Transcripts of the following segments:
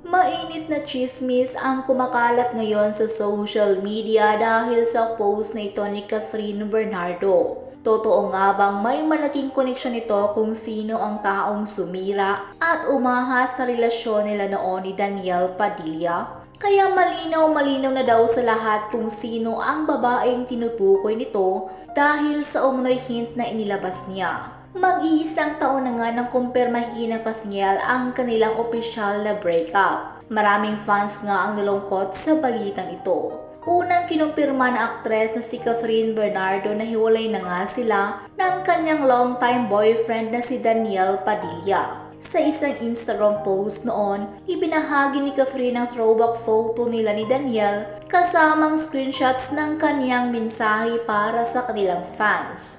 Mainit na tsismis ang kumakalat ngayon sa social media dahil sa post na ito ni Catherine Bernardo. Totoo nga bang may malaking koneksyon nito kung sino ang taong sumira at umahas sa relasyon nila noon ni Daniel Padilla? Kaya malinaw-malinaw na daw sa lahat kung sino ang babaeng tinutukoy nito dahil sa umunoy hint na inilabas niya. Mag-iisang taon na nga nang kumpirmahin ng Kathniel ang kanilang opisyal na breakup. Maraming fans nga ang nalungkot sa balitang ito. Unang kinumpirma na aktres na si Catherine Bernardo na hiwalay na nga sila ng kanyang longtime boyfriend na si Daniel Padilla. Sa isang Instagram post noon, ibinahagi ni Catherine ang throwback photo nila ni Daniel kasamang screenshots ng kanyang mensahe para sa kanilang fans.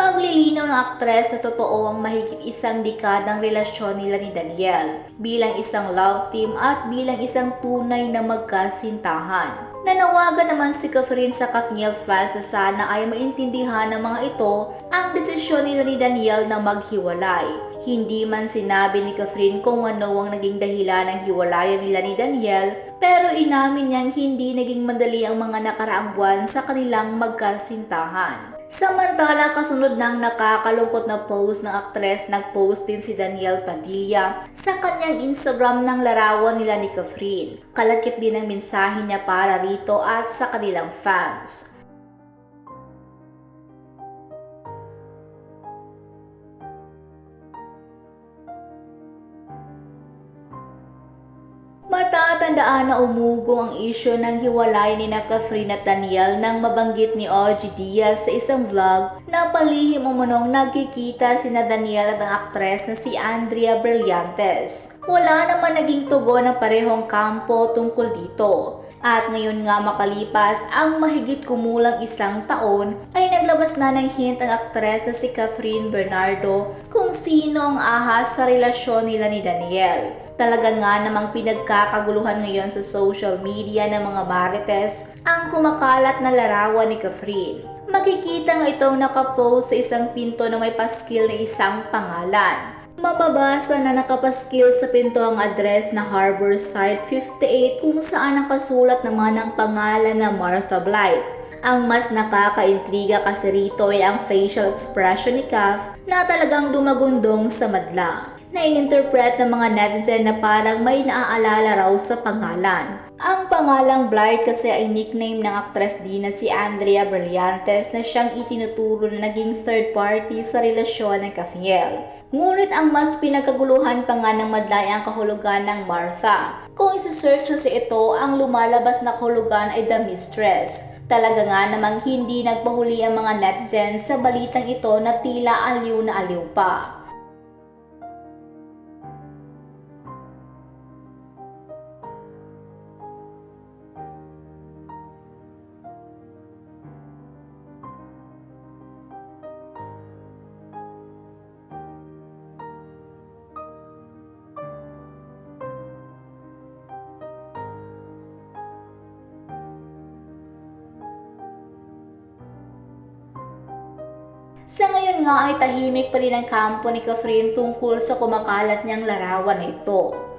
Paglilinaw ng aktres na totoo ang mahigit isang dekadang relasyon nila ni Daniel bilang isang love team at bilang isang tunay na magkasintahan. Nanawagan naman si Catherine sa Kathniel fans na sana ay maintindihan ng mga ito ang desisyon nila ni Daniel na maghiwalay. Hindi man sinabi ni Catherine kung ano ang naging dahilan ng hiwalayan nila ni Daniel, pero inamin niyang hindi naging madali ang mga nakaraang buwan sa kanilang magkasintahan. Samantala, kasunod ng nakakalungkot na post ng aktres, nag-post din si Daniel Padilla sa kanyang Instagram ng larawan nila ni Catherine. Kalakip din ang mensahe niya para rito at sa kanilang fans. Matatandaan na umugong ang isyu ng hiwalay ni Catherine at Daniel nang mabanggit ni OG Diaz sa isang vlog na palihim umunong nagkikita sina Daniel at ang aktres na si Andrea Brillantes. Wala naman naging tugon ng parehong kampo tungkol dito. At ngayon nga makalipas ang mahigit kumulang isang taon ay naglabas na ng hint ang aktres na si Catherine Bernardo kung sino ang ahas sa relasyon nila ni Daniel. Talaga nga namang pinagkakaguluhan ngayon sa social media ng mga marites ang kumakalat na larawan ni Catherine. Makikita nga itong nakapost sa isang pinto na may paskil na isang pangalan. Mababasa na nakapaskil sa pinto ang address na Harborside 58 kung saan nakasulat naman ang pangalan na Martha Blight. Ang mas nakakaintriga kasi rito ay ang facial expression ni Kath na talagang dumagundong sa madla, na ininterpret ng mga netizen na parang may naaalala raw sa pangalan. Ang pangalang Blight kasi ay nickname ng aktres din na si Andrea Brillantes na siyang itinuturo na naging third party sa relasyon ng Kathniel. Ngunit ang mas pinagkaguluhan pa nga ng madla ay ang kahulugan ng Martha. Kung isi-search kasi ito, ang lumalabas na kahulugan ay The Mistress. Talaga nga namang hindi nagpahuli ang mga netizens sa balitang ito na tila aliw na aliw pa. Sa ngayon nga ay tahimik pa rin ang kampo ni Catherine tungkol sa kumakalat niyang larawan na ito.